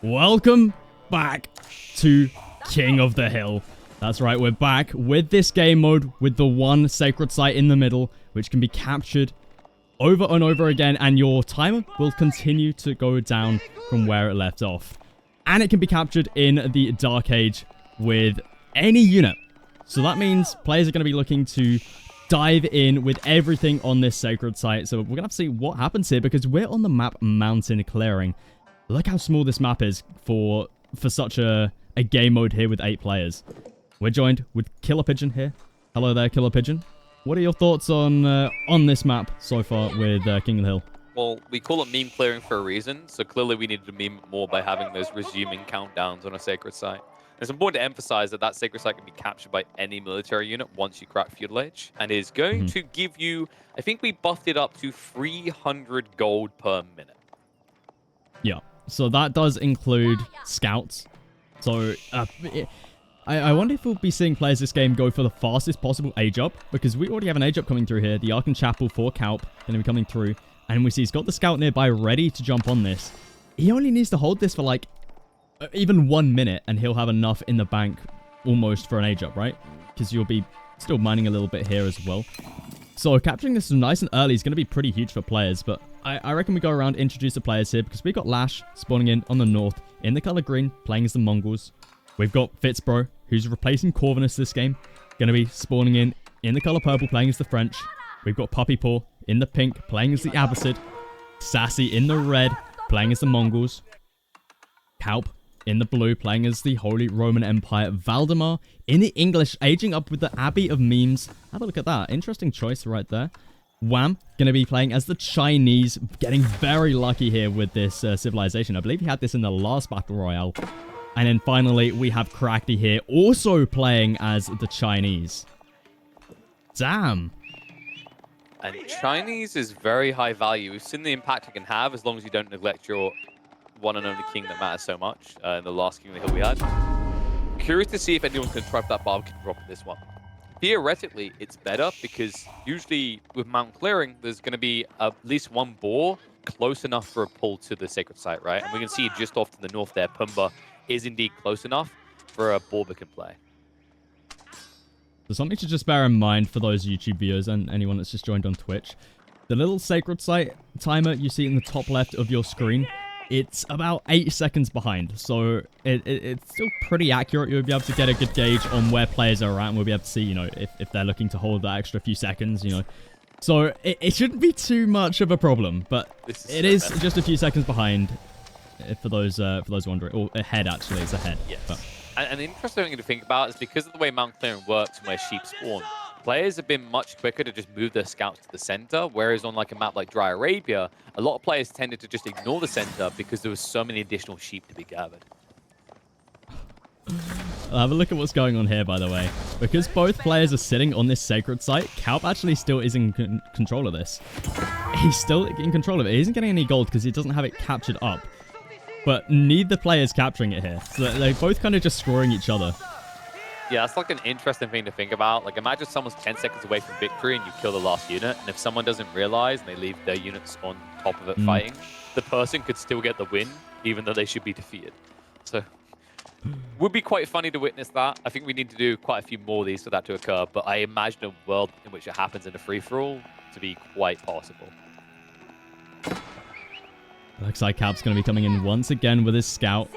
Welcome back to King of the Hill. That's right, we're back with this game mode with the one sacred site in the middle, which can be captured over and over again, and your timer will continue to go down from where it left off. And it can be captured in the Dark Age with any unit. So that means players are going to be looking to dive in with everything on this sacred site. So we're going to have to see what happens here, because we're on the map Mountain Clearing. Look how small this map is for such a game mode here with 8 players. We're joined with Killer Pigeon here. Hello there, Killer Pigeon. What are your thoughts on this map so far with King of the Hill? Well, we call it meme clearing for a reason, so clearly we needed to meme it more by having those resuming countdowns on a sacred site. It's important to emphasize that that sacred site can be captured by any military unit once you crack Feudal Age, and is going to give you, I think we buffed it up to 300 gold per minute. Yeah, so that does include scouts. So I wonder if we'll be seeing players this game go for the fastest possible age up, because we already have an age up coming through here. The Ark and Chapel for Kaup going to be coming through, and we see he's got the scout nearby ready to jump on this. He only needs to hold this for like even 1 minute, and he'll have enough in the bank almost for an age up, right? Because you'll be still mining a little bit here as well. So capturing this nice and early is going to be pretty huge for players, but I reckon we go around, introduce the players here, because we got Lash spawning in on the north in the color green, playing as the Mongols. We've got Fitzbro, who's replacing Corvinus this game, going to be spawning in the color purple, playing as the French. We've got Puppy Paw in the pink, playing as the Abbasid. Sassy in the red, playing as the Mongols. Kaup in the blue, playing as the Holy Roman Empire. Valdemar in the English, aging up with the Abbey of Memes. Have a look at that. Interesting choice right there. Wham, going to be playing as the Chinese, getting very lucky here with this civilization. I believe he had this in the last Battle Royale. And then finally, we have Crackty here, also playing as the Chinese. Damn. And Chinese is very high value. We've seen the impact it can have as long as you don't neglect your one and only king that matters so much in the last King of the Hill we had. Curious to see if anyone's going to try for that barbecue drop in this one. Theoretically, it's better because usually with Mount Clearing, there's going to be at least one boar close enough for a pull to the sacred site, right? And we can see just off to the north there, Pumba is indeed close enough for a boar that can play. So something to just bear in mind for those YouTube viewers and anyone that's just joined on Twitch. The little sacred site timer you see in the top left of your screen, it's about 8 seconds behind, so it's still pretty accurate. You'll be able to get a good gauge on where players are at, and we'll be able to see, you know, if they're looking to hold that extra few seconds, you know. So it shouldn't be too much of a problem, but it is just a few seconds behind for those wondering. Or ahead, actually, it's ahead. Yes. But. And the interesting thing to think about is because of the way Mount Clearing works and where sheep spawn, players have been much quicker to just move their scouts to the center, whereas on like a map like Dry Arabia, a lot of players tended to just ignore the center because there was so many additional sheep to be gathered. Have a look at what's going on here, by the way. Because both players are sitting on this sacred site, Kaup actually still is in control of this. He's still in control of it. He isn't getting any gold because he doesn't have it captured up. But neither player is capturing it here. So they're both kind of just scoring each other. Yeah, that's like an interesting thing to think about. Like, imagine someone's 10 seconds away from victory and you kill the last unit, and if someone doesn't realize and they leave their units on top of it fighting, the person could still get the win, even though they should be defeated. So, would be quite funny to witness that. I think we need to do quite a few more of these for that to occur, but I imagine a world in which it happens in a free-for-all to be quite possible. Looks like Kaup's going to be coming in once again with his scout.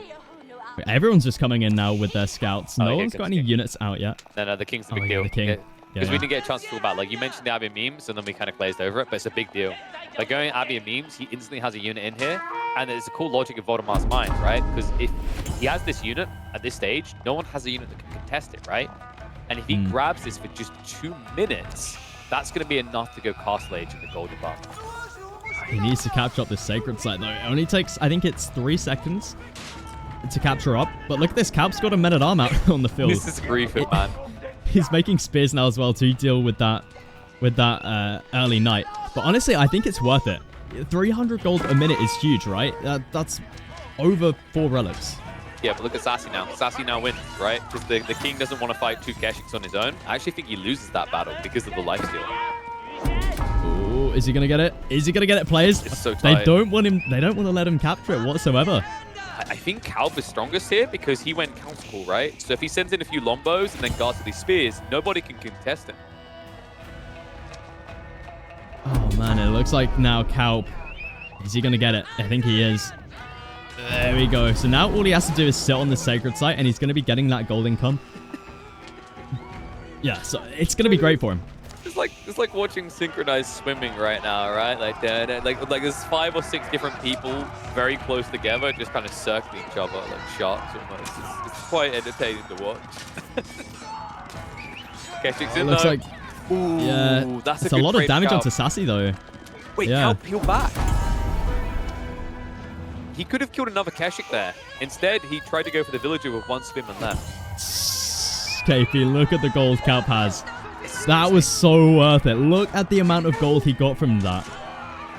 Everyone's just coming in now with their scouts. No one's got any units out yet. No, the king's the big deal. The king. Because we didn't get a chance to talk about, like, you mentioned the Abbey of Memes, and then we kind of glazed over it, but it's a big deal. Like, going Abbey of Memes, he instantly has a unit in here, and there's a cool logic of Voldemar's mind, right? Because if he has this unit at this stage, no one has a unit that can contest it, right? And if he grabs this for just 2 minutes, that's going to be enough to go Castle Age in the Golden Bar. He needs to capture up this sacred site, though. It only takes, I think it's 3 seconds to capture up. But look at this, Kaup's got a men-at-arm out on the field. This is griefing, man. He's making spears now as well to deal with that early night. But honestly, I think it's worth it. 300 gold a minute is huge, right? That's over 4 relics. Yeah, but look at Sassy now. Sassy now wins, right? Because the king doesn't want to fight 2 Keshiks on his own. I actually think he loses that battle because of the lifesteal. Oh, is he gonna get it? Is he gonna get it, players? It's so tight. They don't want to let him capture it whatsoever. I think Calb is strongest here because he went counter call, right? So if he sends in a few lombos and then guards with these spears, nobody can contest him. Oh man, it looks like now Calb, is he going to get it? I think he is. There we go. So now all he has to do is sit on the sacred site and he's going to be getting that gold income. Yeah, so it's going to be great for him. It's like watching synchronized swimming right now, right? Like there's 5 or 6 different people very close together, just kind of circling each other like sharks almost. It's quite entertaining to watch. Keshik's in looks though. like, Ooh, yeah, that's it's a lot of damage onto Sassy though. Wait, yeah. Calb peeled back. He could have killed another Keshik there. Instead, he tried to go for the villager with 1 swim and left. KP, look at the gold Calb has. That was so worth it. Look at the amount of gold he got from that.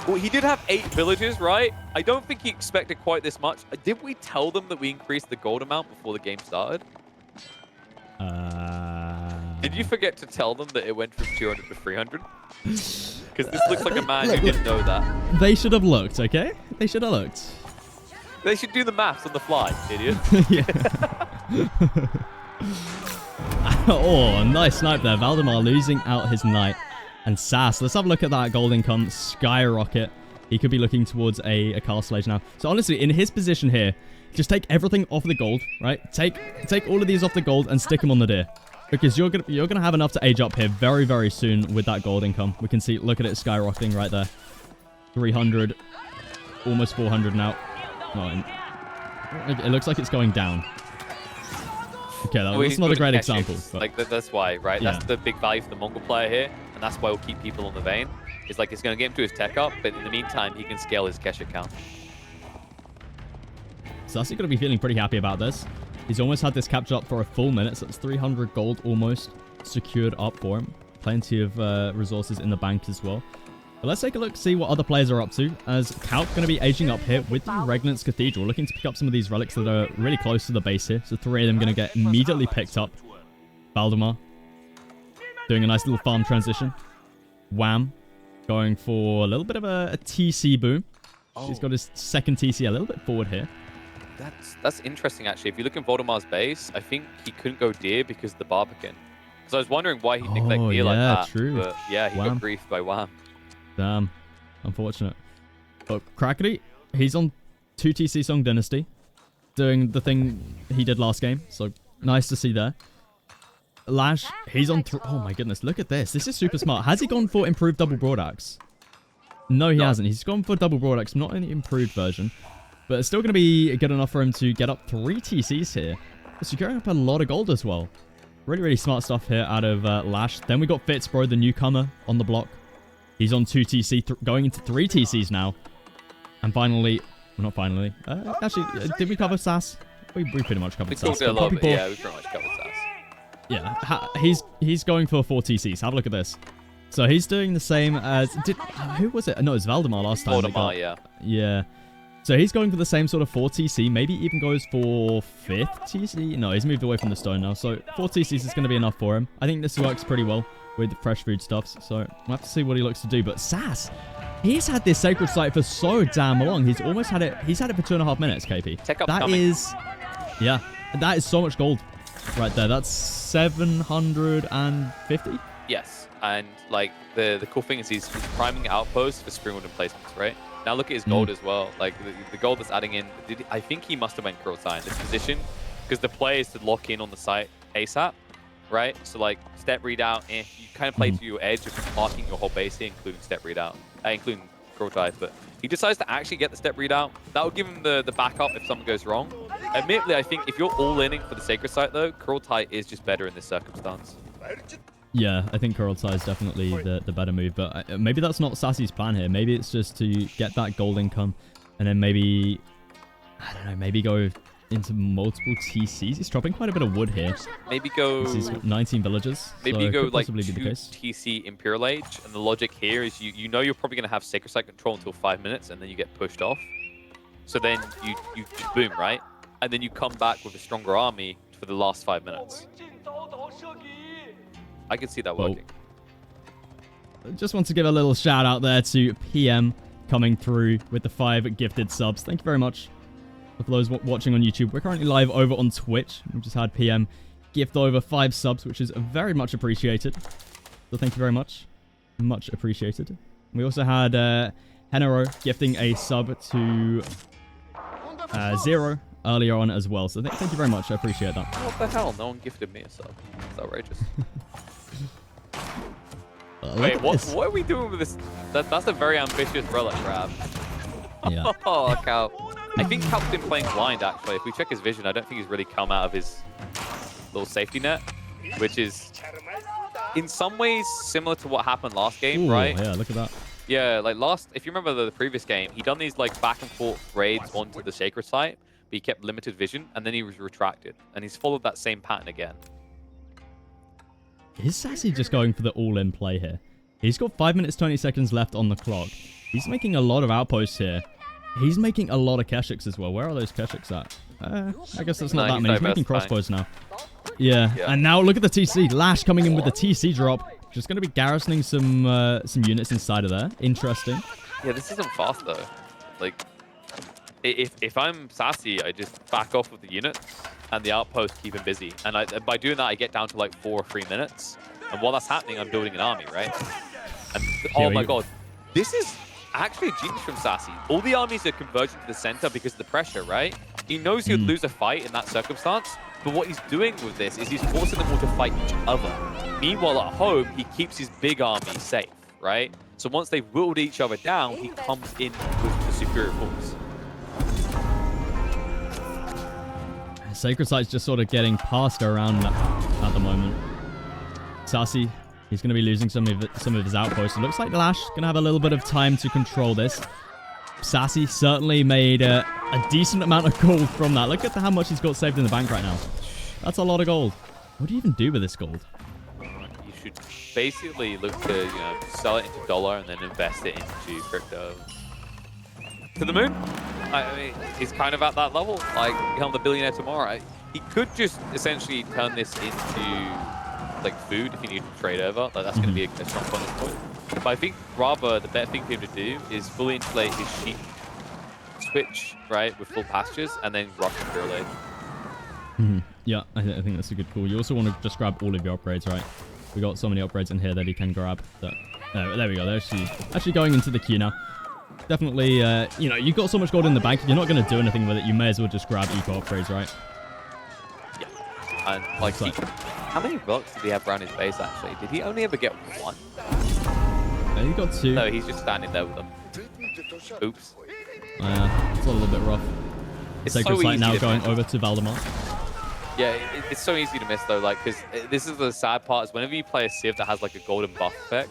Well, he did have 8 villages, right? I don't think he expected quite this much. Did we tell them that we increased the gold amount before the game started? Did you forget to tell them that it went from 200 to 300? Because this looks like a man who didn't know that. They should have looked, okay? They should have looked. They should do the maths on the fly, idiot. Yeah. Oh, nice snipe there. Valdemar losing out his knight. And Sass, let's have a look at that gold income skyrocket. He could be looking towards a castle age now. So honestly, in his position here, just take everything off the gold, right? Take all of these off the gold and stick them on the deer. Because you're gonna have enough to age up here very, very soon with that gold income. We can see, look at it skyrocketing right there. 300, almost 400 now. No, it looks like it's going down. Okay, that's not a great example. But like that's why, right? Yeah. That's the big value for the Mongol player here, and that's why we'll keep people on the vein. It's like it's going to get him to his tech up, but in the meantime, he can scale his Kesha count. Sassy going to be feeling pretty happy about this. He's almost had this captured up for a full minute, so that's 300 gold almost secured up for him. Plenty of resources in the bank as well. But let's take a look, see what other players are up to, as Calb going to be aging up here with the Regnant's Cathedral, looking to pick up some of these relics that are really close to the base here. So 3 of them going to get immediately picked up. Valdemar doing a nice little farm transition. Wham going for a little bit of a TC boom. He's got his second TC a little bit forward here. That's interesting, actually. If you look in Voldemar's base, I think he couldn't go deer because of the Barbican. So I was wondering why he'd neglect deer like that. True. But yeah, he got griefed by Wham. Damn. Unfortunate. But Crackety, he's on 2 TC Song Dynasty. Doing the thing he did last game. So nice to see there. Lash, he's on... Oh my goodness, look at this. This is super smart. Has he gone for improved double broadaxe? No, he hasn't. He's gone for double broadaxe, not an improved version. But it's still going to be good enough for him to get up 3 TCs here. Securing up a lot of gold as well. Really, really smart stuff here out of Lash. Then we got Fitzbro, the newcomer, on the block. He's on 2 TC, going into 3 TCs now. And finally... Well, not finally. Actually, did we cover Sass? We pretty much covered Sass. Yeah, we pretty much covered Sass. Yeah, he's going for 4 TCs. Have a look at this. So he's doing the same as... who was it? No, it was Valdemar last time. Valdemar, yeah. Yeah. So he's going for the same sort of 4 TC. Maybe even goes for 5th TC. No, he's moved away from the stone now. So 4 TCs is going to be enough for him. I think this works pretty well with the fresh food stuffs. So we'll have to see what he looks to do. But Sass, he's had this sacred site for so damn long. He's almost had it. He's had it for 2.5 minutes, KP. That is... Yeah, that is so much gold right there. That's 750? Yes. And like the cool thing is he's priming outposts for Springwood emplacements, right? Now look at his gold as well. Like the gold that's adding in. I think he must have went Kurultai in this position because the play is to lock in on the site ASAP, right? So like step readout, you kind of play to your edge of marking your whole base here, including step readout, including Kurultai. But he decides to actually get the step readout. That will give him the backup if something goes wrong. Admittedly, I think if you're all inning for the sacred site though, Kurultai is just better in this circumstance. Yeah, I think Kurultai is definitely the better move, but maybe that's not Sassy's plan here. Maybe it's just to get that gold income, and then maybe, I don't know, maybe go into multiple TCs. He's dropping quite a bit of wood here. Maybe go... This is 19 villages, maybe so go like 2 be the case. TC Imperial Age, and the logic here is you know you're probably going to have sacred site control until 5 minutes, and then you get pushed off. So then you just boom, right? And then you come back with a stronger army for the last 5 minutes. I can see that working. Just want to give a little shout out there to PM coming through with the 5 gifted subs. Thank you very much. For those watching on YouTube, we're currently live over on Twitch. We just had PM gift over 5 subs, which is very much appreciated. So thank you very much. Much appreciated. We also had Henero gifting a sub to Zero earlier on as well. So thank you very much. I appreciate that. What the hell? No one gifted me a sub. It's outrageous. Wait, what are we doing with this? That's a very ambitious relic grab. Yeah. Oh, Cal. I think Cal's been playing blind, actually. If we check his vision, I don't think he's really come out of his little safety net, which is in some ways similar to what happened last game, right? Yeah, look at that. Yeah, like if you remember the previous game, he done these like back and forth raids onto the sacred site, but he kept limited vision, and then he was retracted, and he's followed that same pattern again. Is Sassy just going for the all-in play here? He's got 5 minutes 20 seconds left on the clock. He's making a lot of outposts here. He's making a lot of Keshiks as well. Where are those Keshiks at? I guess that's not that many. He's making crossbows now. Yeah, and now look at the TC. Lash coming in with the TC drop. Just going to be garrisoning some units inside of there. Interesting. Yeah, this isn't fast though. Like, if I'm Sassy, I just back off with the units and the outpost keep him busy. And by doing that, I get down to like 4 or 3 minutes. And while that's happening, I'm building an army, right? And oh my god, this is actually a genius from Sassy. All the armies are converging to the center because of the pressure, right? He knows he would lose a fight in that circumstance, but what he's doing with this is he's forcing them all to fight each other. Meanwhile, at home, he keeps his big army safe, right? So once they've whittled each other down, he comes in with the superior force. Sacred Site's just sort of getting passed around at the moment. Sassy, he's going to be losing some of his outposts. It looks like Lash going to have a little bit of time to control this. Sassy certainly made a decent amount of gold from that. Look at how much he's got saved in the bank right now. That's a lot of gold. What do you even do with this gold? You should basically look to sell it into dollar and then invest it into crypto. To the moon. I mean, he's kind of at that level. Like, become the billionaire tomorrow. He could just essentially turn this into like food if you need to trade over. Like, that's going to be a strong bonus point. But I think rather the better thing for him to do is fully inflate his sheep switch, right, with full pastures, and then rush the village. Yeah, I think that's a good call. You also want to just grab all of your upgrades, right? We got so many upgrades in here that he can grab. That, there we go. They're actually going into the queue now. Definitely, you've got so much gold in the bank. If you're not going to do anything with it, you may as well just grab eco upgrades, right? Yeah. And like, how many relics did he have around his base, actually? Did he only ever get 1? He got 2. No, he's just standing there with them. Oops. It's a little bit rough. It's Sacred so Site now easy going over to Valdemar. Yeah, it's so easy to miss, though, like, because this is the sad part, is whenever you play a Civ that has, like, a golden buff effect,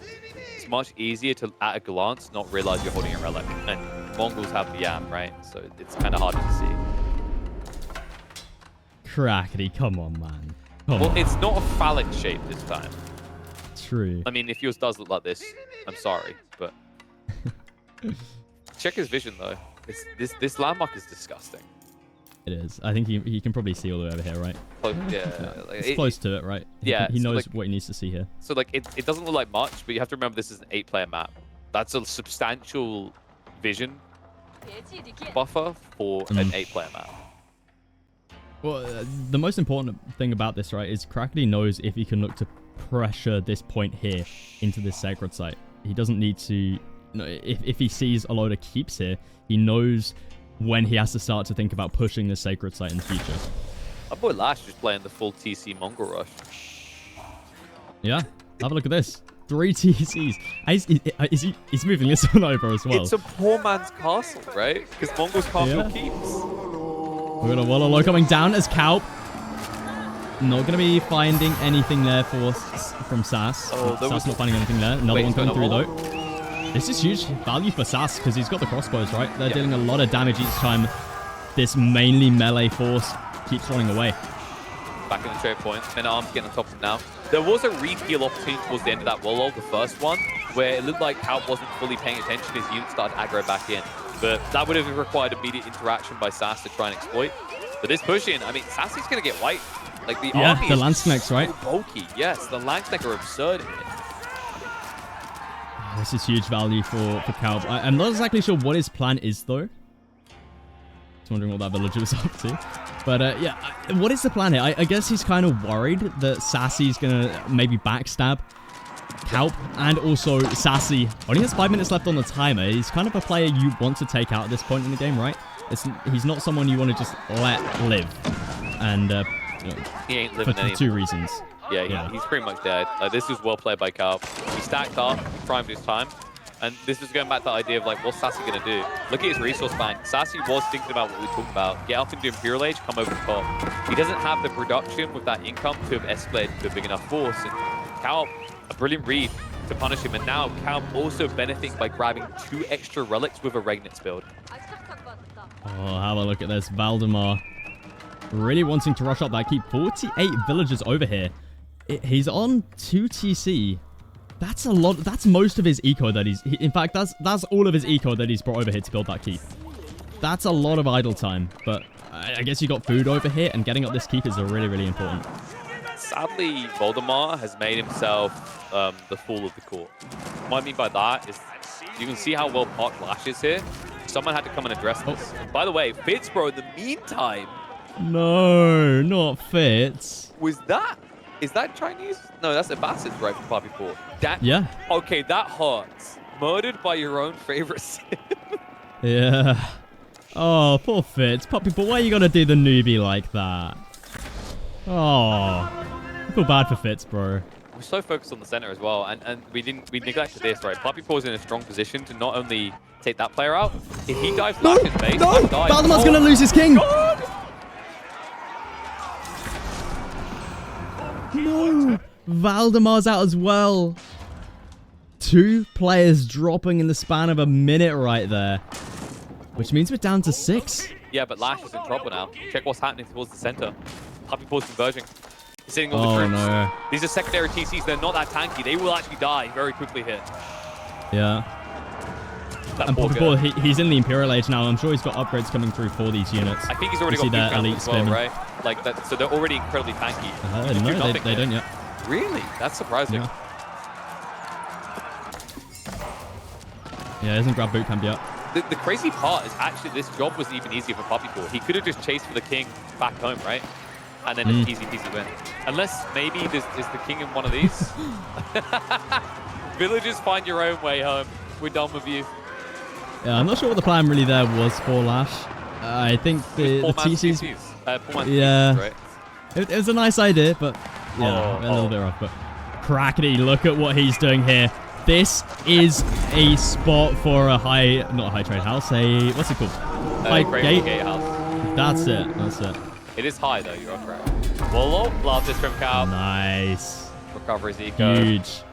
it's much easier to, at a glance, not realize you're holding a relic. And Mongols have the yam, right? So it's kind of harder to see. Crackety, come on, man. Well, it's not a phallic shape this time. True. I mean, if yours does look like this, I'm sorry, but check his vision though. This landmark is disgusting. It is. I think he can probably see all the way over here, right? Yeah, like, it's close to it, right? Yeah, he knows like, what he needs to see here. So like it doesn't look like much, but you have to remember this is an 8-player map. That's a substantial vision buffer for an 8-player map. Well, the most important thing about this, right, is Crackety knows if he can look to pressure this point here into this sacred site. He doesn't need to, if he sees a load of keeps here, he knows when he has to start to think about pushing the sacred site in the future. My boy Lash is playing the full TC Mongol rush. Yeah, have a look at this. 3 TCs. He's moving this one over as well. It's a poor man's castle, right? Because Mongols can't build keeps. We've got a Wallow coming down as Calp. Not going to be finding anything there from Sass. Sass not finding anything there. Another one coming through, though. This is huge value for Sass because he's got the crossbows, right? They're dealing a lot of damage each time this mainly melee force keeps running away. Back in the trade point. And Arm's getting on top of it now. There was a repeal opportunity towards the end of that Wallow, the first one, where it looked like Calp wasn't fully paying attention. His units started to aggro back in. But that would have required immediate interaction by Sass to try and exploit. But this push in, I mean, Sassy's going to get wiped. Like the army the is Landsknechts, right? So bulky. Yes, the Landsknechts are absurd in it. This is huge value for Calp. I'm not exactly sure what his plan is, though. Just wondering what that villager was up to. But yeah, what is the plan here? I guess he's kind of worried that Sassy's going to maybe backstab Calp, and also Sassy only has 5 minutes left on the timer. He's kind of a player you want to take out at this point in the game, right? He's not someone you want to just let live. And you know, he ain't living for 2 reasons. Yeah, he's pretty much dead. This was well played by Calp. He stacked up, he primed his time. And this is going back to the idea of, like, what's Sassy going to do? Look at his resource bank. Sassy was thinking about what we talked about. Get up into Imperial Age, come over the top. He doesn't have the production with that income to have escalated to a big enough force. And Calp, a brilliant read to punish him. And now Calp also benefiting by grabbing 2 extra relics with a Regnitz build. Oh, have a look at this. Valdemar really wanting to rush up that keep. 48 villagers over here. He's on 2 TC. That's a lot. That's most of his eco that in fact, that's all of his eco that he's brought over here to build that keep. That's a lot of idle time, but I guess you got food over here, and getting up this keep is really, really important. Sadly, Voldemar has made himself the fool of the court. What I mean by that is you can see how well Park Lash is here. Someone had to come and address this. Oh. By the way, Fitzbro, in the meantime... No, not Fitz. Is that Chinese? No, that's Abbasid's right from Poppy 4. Yeah. Okay, that hurts. Murdered by your own favorite sim. Yeah. Oh, poor Fitz. Poppy, but why are you gonna do the newbie like that? Oh. I feel bad for Fitz, bro. We're so focused on the center as well, and we neglected this, right? Poppy Paul's in a strong position to not only take that player out, if he dives back in base, Valdemar's gonna lose his king! God! No! Valdemar's out as well. 2 players dropping in the span of a minute right there. Which means we're down to 6. Yeah, but Lash is in trouble now. Check what's happening towards the center. Poppy Paul's converging. He's sitting on the troops. No. These are secondary TCs. They're not that tanky. They will actually die very quickly here. Yeah. And Poppy Paul, he's in the Imperial Age now. I'm sure he's got upgrades coming through for these units. I think he's already got boot camp as well, right? Like that, so they're already incredibly tanky. No, they don't yet. Really? That's surprising. Yeah, he hasn't grabbed boot camp yet. The crazy part is actually this job was even easier for Poppy Paul. He could have just chased for the king back home, right? And then an easy peasy win. Unless maybe is the king in one of these. Villagers, find your own way home. We're done with you. Yeah, I'm not sure what the plan really there was for Lash. I think the TCs... yeah. Right? It was a nice idea, but yeah, a little bit rough. But Crackety, look at what he's doing here. This is a spot for a not a high trade house, what's it called? High gate house. That's it. It is high though, you're correct. Wolo, love this from Cal. Nice. Recovery eco. Huge.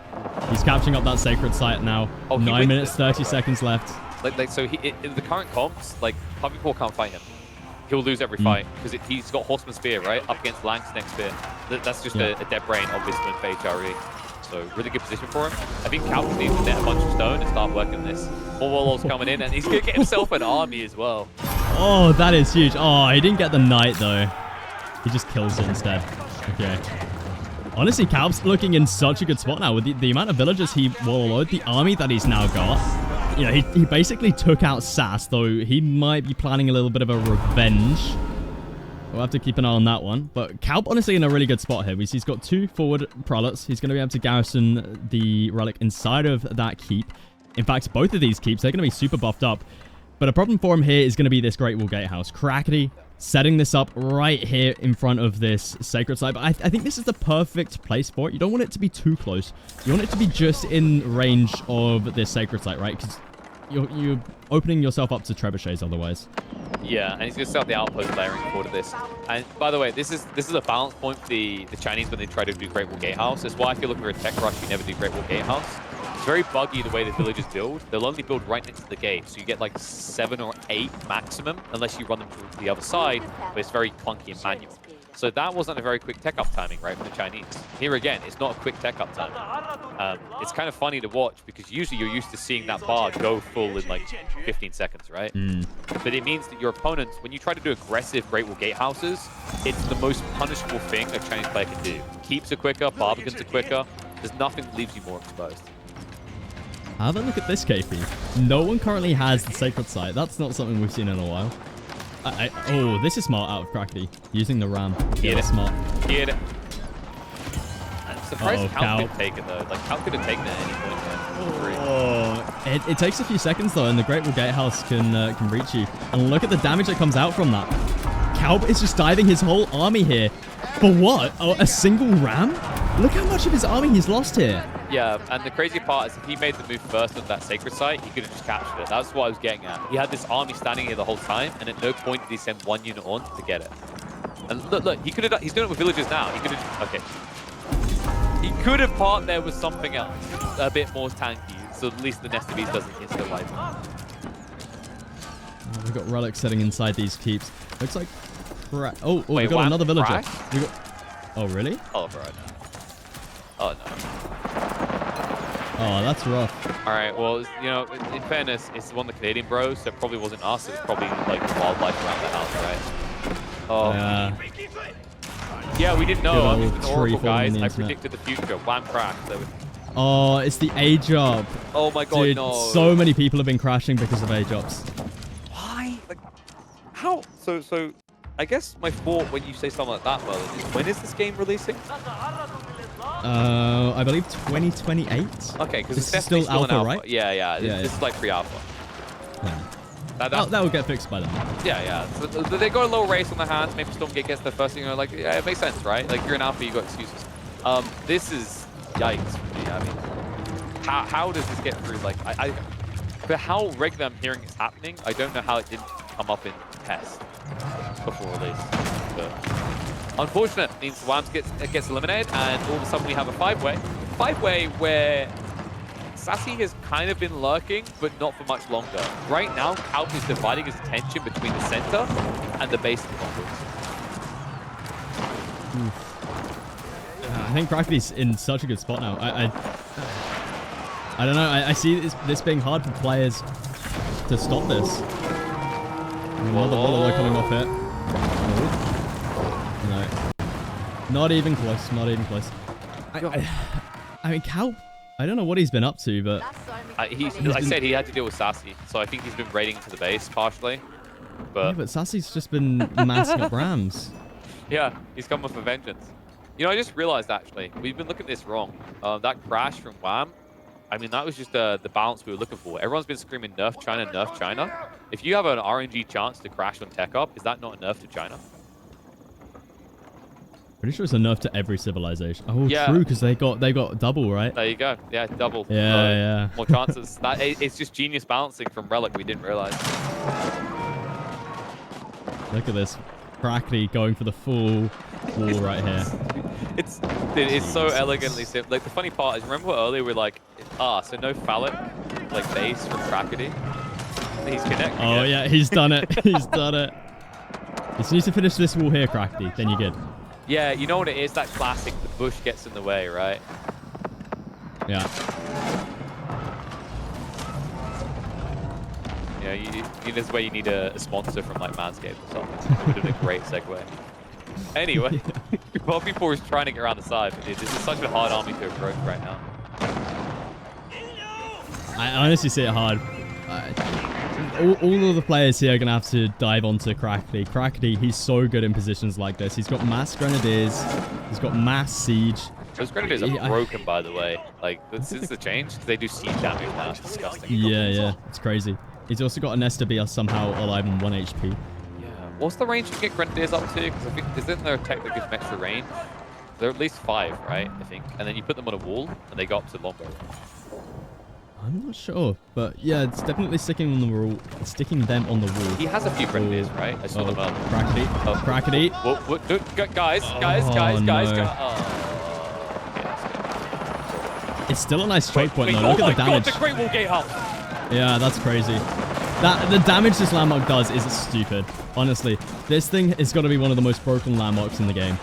He's capturing up that sacred site now. 9 minutes, 30 seconds left. So in the current comps, like Poppy Paul can't fight him. He'll lose every fight because he's got Horseman Spear, right? Up against Lang's next spear. That's just a dead brain, obviously, for HRE. So really good position for him. I think Cal just needs to net a bunch of stone and start working this. Warlord's coming in, and he's going to get himself an army as well. Oh, that is huge. Oh, he didn't get the knight, though. He just kills it instead. Okay. Honestly, Calp's looking in such a good spot now. With the amount of villagers he warlord, the army that he's now got. You know, he basically took out Sass, though he might be planning a little bit of a revenge. We'll have to keep an eye on that one. But Calp, honestly, in a really good spot here. He's got 2 forward prelates. He's going to be able to garrison the relic inside of that keep. In fact, both of these keeps, they're going to be super buffed up. But a problem for him here is going to be this Great Wall Gatehouse. Crackety setting this up right here in front of this sacred site. But I think this is the perfect place for it. You don't want it to be too close. You want it to be just in range of this sacred site, right? Because you're opening yourself up to trebuchets otherwise. Yeah, and he's going to start the outpost layering forward of this. And by the way, this is a balance point for the Chinese when they try to do Great Wall Gatehouse. That's why if you're looking for a tech rush, you never do Great Wall Gatehouse. It's very buggy the way the villagers build. They'll only build right next to the gate, so you get like 7 or 8 maximum, unless you run them to the other side, but it's very clunky and manual. So that wasn't a very quick tech up timing, right, for the Chinese. Here again, it's not a quick tech up timing. It's kind of funny to watch because usually you're used to seeing that bar go full in like 15 seconds, right? But it means that your opponents, when you try to do aggressive Great Wall Gatehouses, it's the most punishable thing a Chinese player can do. Keeps are quicker, Barbicans are quicker. There's nothing that leaves you more exposed. Have a look at this, KP. No one currently has the sacred site. That's not something we've seen in a while. Oh, this is smart out of Crackety. Using the ram. Get it. Smart. Get it. I'm surprised Cal. Cal could take it, though. Like, Cal could have taken it at any point. Oh, it takes a few seconds, though, and the Great Wall Gatehouse can reach you. And look at the damage that comes out from that. Calb is just diving his whole army here. For what? Oh, a single ram? Look how much of his army he's lost here. Yeah, and the crazy part is if he made the move first at that sacred site, he could have just captured it. That's what I was getting at. He had this army standing here the whole time, and at no point did he send one unit on to get it. And look, he could have. He's doing it with villagers now. He could have. Okay. He could have part there with something else, a bit more tanky, so at least the Nest of Beast doesn't insta wipe. Oh, we've got relics sitting inside these keeps. Looks like. Oh, we got another villager. Oh, really? Oh, bro. No. Oh, no. Oh, that's rough. All right, well, you know, in fairness, it's one of the Canadian bros, so it probably wasn't us. It was probably, like, the wildlife around the house, right? Oh. Yeah, we didn't know. I'm just an oracle, guys. I predicted the future. Wham, crash. Oh, it's the A-job. Oh, my God, dude, no. So many people have been crashing because of A-jobs. Why? Like, how? So, I guess my thought when you say something like that, Merlin, is when is this game releasing? I believe 2028. Okay, because it's still alpha, right? Yeah. This is like pre-alpha. Yeah. That will get fixed by then. Yeah. So they got a little race on their hands. Maybe Stormgate gets the first thing. You know, like, yeah, it makes sense, right? Like, you're an alpha, you got excuses. This is yikes for me. I mean, how does this get through? Like, for how regular I'm hearing it's happening, I don't know how it didn't come up in test before release. But unfortunate means Whams gets eliminated, and all of a sudden we have a five-way where Sassy has kind of been lurking, but not for much longer. Right now, Calp is dividing his attention between the center and the base of the Mongols. I think Crackety's in such a good spot now. I don't know. I see this being hard for players to stop this. Another Waller coming off it. No. Not even close. Not even close. I mean, Calp, I don't know what he's been up to, but... I said he had to deal with Sassy, so I think he's been raiding to the base partially. Yeah, but Sassy's just been massing up Rams. Yeah, he's coming for vengeance. You know, I just realized, actually, we've been looking at this wrong. That crash from Wham, I mean, that was just the balance we were looking for. Everyone's been screaming nerf China, nerf China. If you have an RNG chance to crash on Tech Up, is that not a nerf to China? Pretty sure it's a nerf to every civilization. Oh, yeah. True, because they got double, right? There you go. Yeah, double. Yeah. More chances. It's just genius balancing from Relic we didn't realize. Look at this. Crackety going for the full wall right here. It's so elegantly simple. Like, the funny part is, remember earlier we were like, so no phallic, like, base from Crackety? He's connecting. Oh, yeah, he's done it. He's done it. You just need to finish this wall here, Crackety. Then you're good. Yeah, you know what it is? That classic, the bush gets in the way, right? Yeah. Yeah, this is where you need a sponsor from, like, Manscaped or something. It would have been a great segue. Anyway, while people are trying to get around the side, but this is such a hard army to approach right now. I honestly see it hard. All of the players here are going to have to dive onto Crackety. Crackety, he's so good in positions like this. He's got mass grenadiers. He's got mass siege. Those grenadiers are broken, by the way. Like, since the change, they do siege damage now. It's disgusting. Yeah. It's crazy. He's also got a Nest to be somehow alive on 1 HP. Yeah. What's the range you can get grenadiers up to? Because I think, isn't there a tech that gives them extra range? They're at least 5, right? I think. And then you put them on a wall, and they go up to longer. I'm not sure, but yeah, it's definitely sticking them on the wall. He has a few grenadiers, right? I saw them up. Crackety. Crackety. What? Guys. No. It's still a nice choke point, though. Look at the damage. God, the Great Wall Gatehouse. Yeah, that's crazy. The damage this landmark does is stupid. Honestly, this thing is got to be one of the most broken landmarks in the game.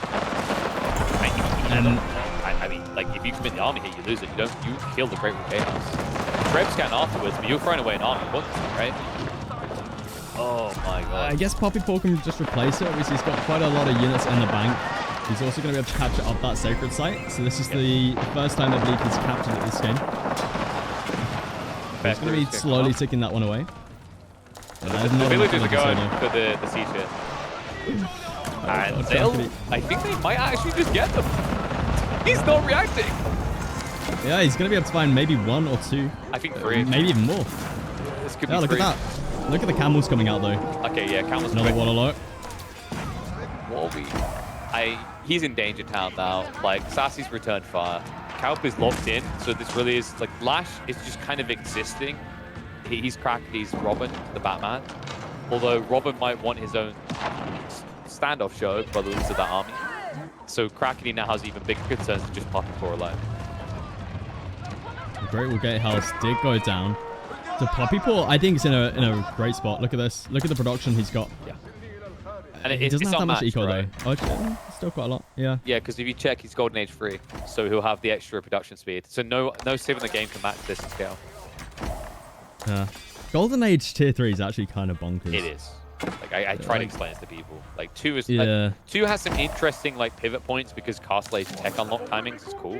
I mean, like, if you commit the army here, you lose it. You kill the Great Wall Gatehouse. Krebs can afterwards, but you're throwing away an army once, right? Oh my god. I guess Poppy Paw can just replace it. Obviously, he's got quite a lot of units in the bank. He's also going to be able to capture up that sacred site. So this is the first time I believe he's captured it this game. He's going to be slowly ticking that one away. Yeah, The not villagers are like a going solo. for the siege here. And God, I think they might actually just get them. He's not reacting. yeah, he's going to be able to find maybe 1 or 2. I think 3. Maybe even more. This could Yeah, be look 3. at that. Look at the camels coming out, though. Okay, yeah, Camel's Another quick. one alert. What are we? He's in danger town now. Like, Sassy's returned fire. Kaup is locked in, so this really is, like, Lash is just kind of existing. He's Crackerty's Robin, the Batman. Although Robin might want his own standoff show by the looks of that army. So Crackerty now has even bigger concerns than just Puppy Paw alone. Great Will Gate House did go down. So Puppy Paw, I think, is in a great spot. Look at this. Look at the production he's got. Yeah. And He doesn't it's have that much unmatched, eco, right? though. Oh, actually, still quite a lot. Yeah. Yeah, because if you check, he's Golden Age 3, so he'll have the extra production speed. So no civ in the game can match this in scale. Yeah. Golden Age Tier 3 is actually kind of bonkers. It is. Like I try to explain this to people. Like 2 is Yeah. 2 has some interesting like pivot points because Castle's tech unlock timings is cool.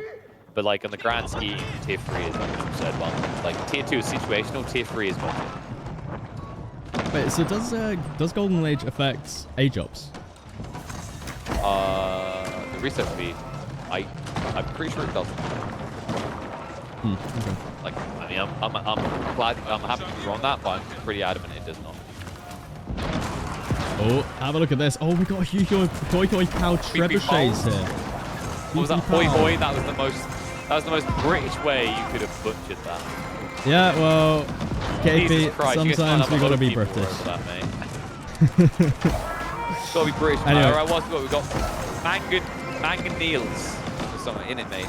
But like on the grand scheme, Tier 3 is like an absurd one. Like Tier 2 is situational, Tier 3 is multi. Wait, so does Golden Age affect age ups? The reset speed, I'm pretty sure it does. Okay. Like I mean, I'm glad, I'm happy to be wrong on that, but I'm pretty adamant it does not. Oh, have a look at this. Oh, we got a huge Hoi Hoi Cow trebuchets here. What was that? Hoi Hoi? That was the most British way you could have butchered that. Yeah, well, Jesus KP, Christ, you sometimes we got gotta be British. That, mate. Gotta be British. Anyway. Alright, what's we got? Manganils or something in it, mate.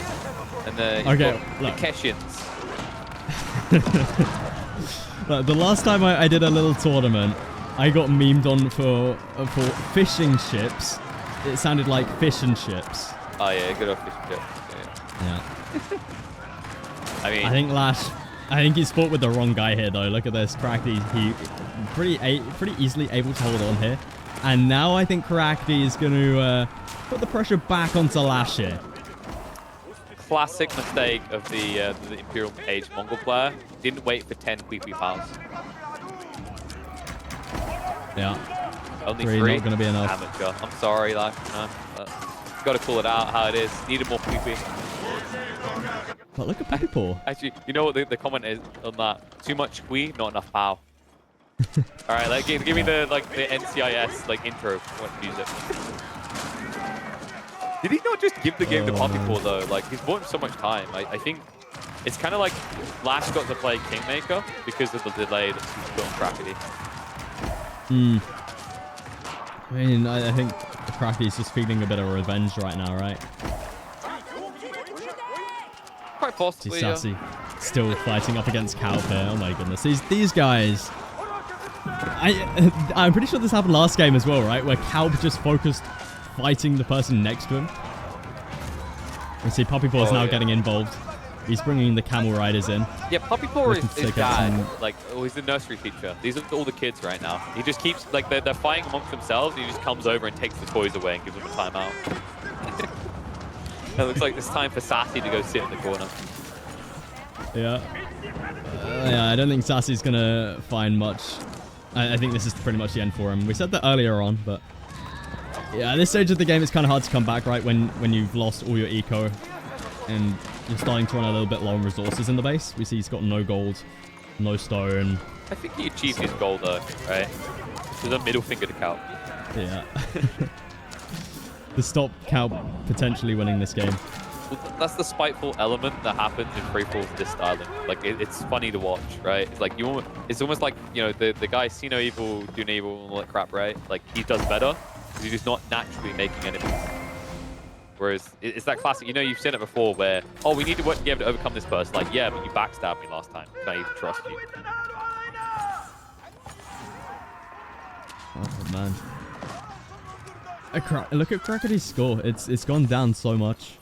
And the Keshians. Look, the last time I did a little tournament, I got memed on for fishing ships. It sounded like fish and chips. Oh yeah, good old fish and chips. Yeah. I mean, I think he's fought with the wrong guy here, though. Look at this. Crackerty, he pretty easily able to hold on here. And now I think Crackerty is going to put the pressure back onto Lash here. classic mistake of the Imperial Age Mongol player. Didn't wait for 10 Queepy Pals. Yeah. Only 3 3. not going to be enough. Amateur. I'm sorry, like, got to call it out how it is. Needed more Queepy. But look at Puppy Paw. Actually, you know what the comment is on that? Too much Quee, not enough Pow. All right, like give me the NCIS intro music. Did he not just give the game to Puppy Paw though? Like he's bought him so much time. I think it's kind of like Lash got to play Kingmaker because of the delay that he's put on Crackerty. I mean, I think Crackerty's just feeling a bit of revenge right now, right? Quite possibly. See Sassy still fighting up against Kaup here. Oh my goodness, these guys. I'm pretty sure this happened last game as well, right? Where Kaup just focused fighting the person next to him. You see Puppy Paw is now getting involved. He's bringing the camel riders in. Yeah, Puppy Paw is dad. Some... He's the nursery teacher. These are all the kids right now. He just keeps, they're fighting amongst themselves. He just comes over and takes the toys away and gives them a timeout. It looks like it's time for Sassy to go sit in the corner. Yeah. Yeah, I don't think Sassy's going to find much. I think this is pretty much the end for him. We said that earlier on, but... Yeah, at this stage of the game, it's kind of hard to come back, right? When you've lost all your eco and you're starting to run a little bit low on resources in the base. We see he's got no gold, no stone. I think he achieved his goal though, right? With a middle finger to Kaup. Yeah. To stop Kaup potentially winning this game. Well, that's the spiteful element that happens in free falls this styling. Like it's funny to watch, right? It's like it's almost like the guy see no evil, do no evil, and all that crap, right? Like he does better because he's just not naturally making enemies. Whereas it's that classic, you've seen it before where, oh, we need to work together to overcome this person. Like, yeah, but you backstabbed me last time. Can I even trust you? Oh man. Look at Crackerty's score. It's gone down so much.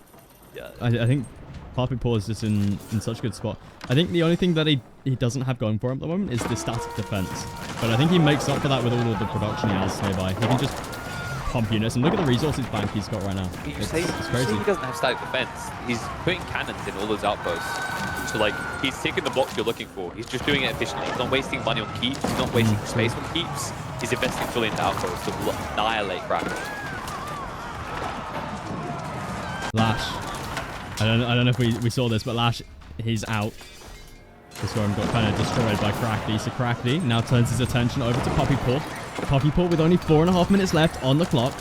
Yeah. I think Puppy Paw is just in such a good spot. I think the only thing that he doesn't have going for him at the moment is the static defense. But I think he makes up for that with all of the production he has nearby. He can just pump units, and look at the resources bank he's got right now. You say he doesn't have static defense. He's putting cannons in all those outposts. So like, he's taking the box you're looking for. He's just doing it efficiently. He's not wasting money on keeps. He's not wasting space on keeps. He's investing fully into outposts to annihilate Kraken. Lash. I don't know if we saw this, but Lash, he's out. This one got kind of destroyed by Crackdy. So Crackdy now turns his attention over to Puppy Paw. Puppy Paw with only 4.5 minutes left on the clock.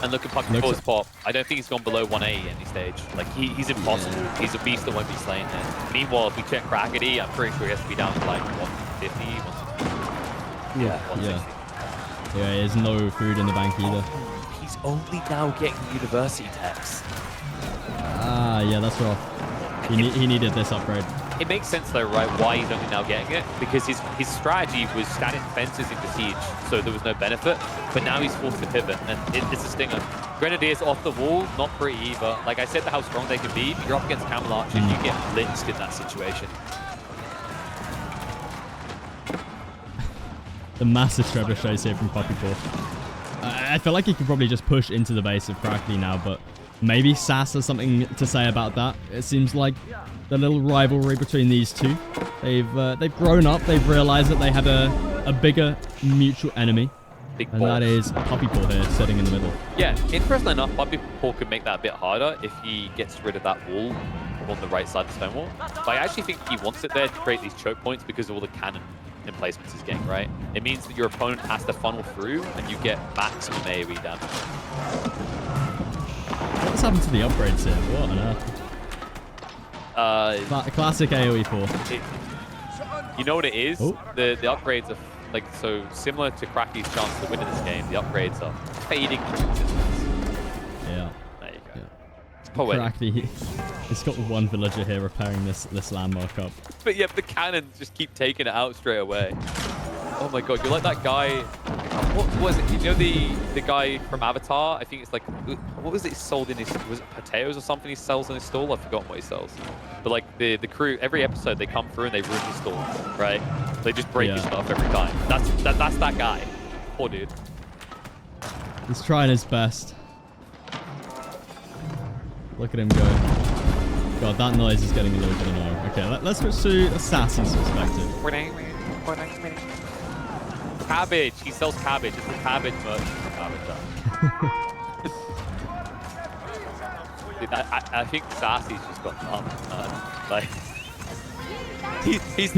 And look at Puppy Paw's pop. I don't think he's gone below 180 at any stage. Like, he's impossible. Yeah. He's a beast that won't be slain there. Meanwhile, if we check Crackdy, I'm pretty sure he has to be down to like 150, 160. Yeah, 160. Yeah, there's no food in the bank either. He's only now getting university techs. Ah, yeah, that's rough. He needed this upgrade. It makes sense though, right, why he's only now getting it, because his strategy was standing fences into siege, so there was no benefit, but now he's forced to pivot, and it's a stinger. Grenadiers off the wall, not pretty either. Like I said, how strong they can be, but you're up against Camel Archers, you get blitzed in that situation. The massive trebuchets here from Puppy Paw. I feel like he could probably just push into the base of Crackly now, but maybe Sass has something to say about that. It seems like the little rivalry between these two. They've grown up. They've realized that they have a bigger mutual enemy. And that is Puppy Paw here, sitting in the middle. Yeah, interestingly enough, Puppy Paw could make that a bit harder if he gets rid of that wall on the right side of the stone wall. But I actually think he wants it there to create these choke points because of all the cannon emplacements he's getting, right? It means that your opponent has to funnel through and you get maximum AoE damage. What's happened to the upgrades here? What on earth? Classic AoE 4. You know what it is? Oh. The upgrades are like so similar to Cracky's chance to win in this game. The upgrades are fading into existence. Yeah. There you go. Yeah. It's poetic. Cracky, he's got one villager here repairing this landmark up. But yeah, the cannons just keep taking it out straight away. Oh my god, you're like that guy. What was it? You know the guy from Avatar? I think it's like, what was it he sold in his, was it potatoes or something he sells in his stall? I've forgotten what he sells. But like the crew, every episode they come through and they ruin his stall, right? They just break his stuff every time. That's that guy. Poor dude. He's trying his best. Look at him go. God, that noise is getting a little bit annoying. Okay, let's switch to Assassin's perspective. Cabbage. He sells cabbage. It's a cabbage merchant. Dude, I think Sassy's just got like he's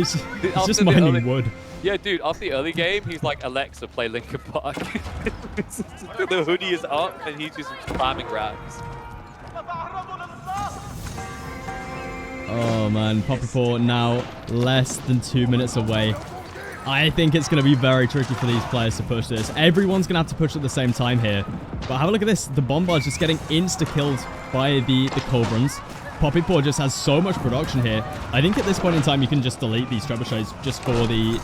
just mining wood. Yeah, dude. After the early game, he's like, Alexa, play Linkin Park. The hoodie is up, and he's just spamming raps. Oh man, Puppy Paw now less than 2 minutes away. I think it's going to be very tricky for these players to push this. Everyone's going to have to push at the same time here. But have a look at this. The Bombard's just getting insta-killed by the Cobrans. Puppy Paw just has so much production here. I think at this point in time, you can just delete these trebuchets just for the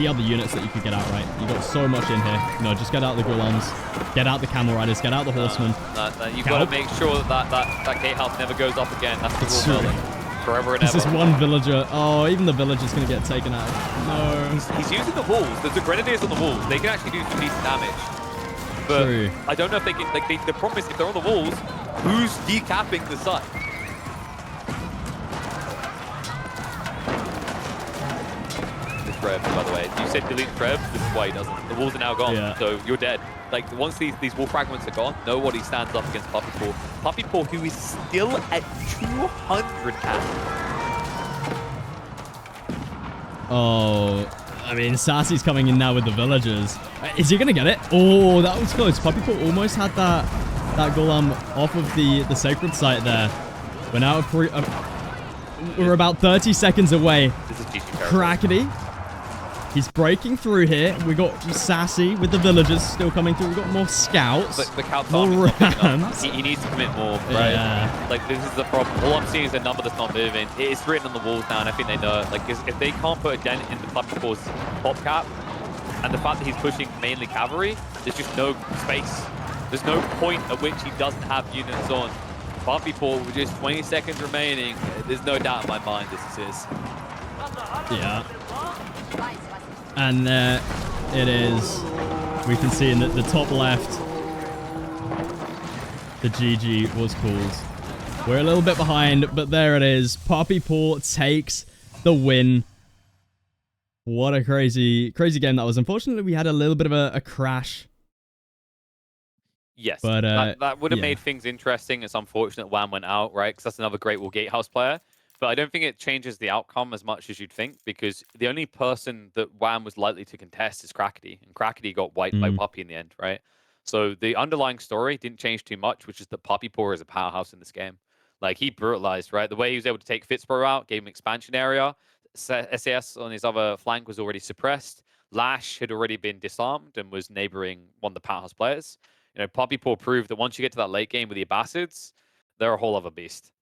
other units that you could get out, right? You got so much in here. You know, just get out the Ghulams, get out the Camel Riders, get out the Horsemen. You've got to make sure that gatehouse never goes up again. That's the rule, Merlin. Forever and ever. This is one villager. Oh, even the villager's going to get taken out. No. He's using the walls. There's the Grenadiers on the walls. They can actually do some decent damage. But true. I don't know if they can... Like, the problem is, if they're on the walls, who's decapping the site? This Rev, by the way. You said delete Rev. This is why he doesn't. The walls are now gone, so you're dead. Like, once these wall fragments are gone, nobody stands up against Puppy Paw. Puppy Paw, who is still at 200 cap. Oh, I mean, Sassy's coming in now with the villagers. Is he going to get it? Oh, that was close. Puppy Paw almost had that Golem off of the sacred site there. We're now we're about 30 seconds away. This is Crackety. He's breaking through here. We got Sassy with the villagers still coming through. We got more scouts. The Count's more rams. He needs to commit more, right? Yeah. Like, this is the problem. All I'm seeing is a number that's not moving. It's written on the walls now, and I think they know it. Like, if they can't put a dent in the Puppy Paw's pop cap, and the fact that he's pushing mainly cavalry, there's just no space. There's no point at which he doesn't have units on. Puppy Paw with just 20 seconds remaining. There's no doubt in my mind this is his. Yeah. And there it is. We can see in the top left, the GG was called. We're a little bit behind, but there it is. Poppy Pool takes the win. What a crazy game that was. Unfortunately, we had a little bit of a crash. Yes, But that would have yeah. made things interesting. It's unfortunate Wham went out, right? Because that's another Great Wall Gatehouse player. But I don't think it changes the outcome as much as you'd think, because the only person that Wham was likely to contest is Crackety, and Crackety got wiped by Puppy in the end, right? So the underlying story didn't change too much, which is that Puppy Paw is a powerhouse in this game. Like, he brutalized, right? The way he was able to take Fitzborough out, gave him expansion area. SAS on his other flank was already suppressed. Lash had already been disarmed and was neighboring one of the powerhouse players. You know, Poppy Paw proved that once you get to that late game with the Abbasids, they're a whole other beast.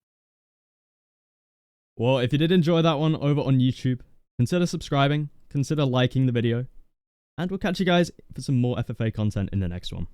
Well, if you did enjoy that one over on YouTube, consider subscribing, consider liking the video, and we'll catch you guys for some more FFA content in the next one.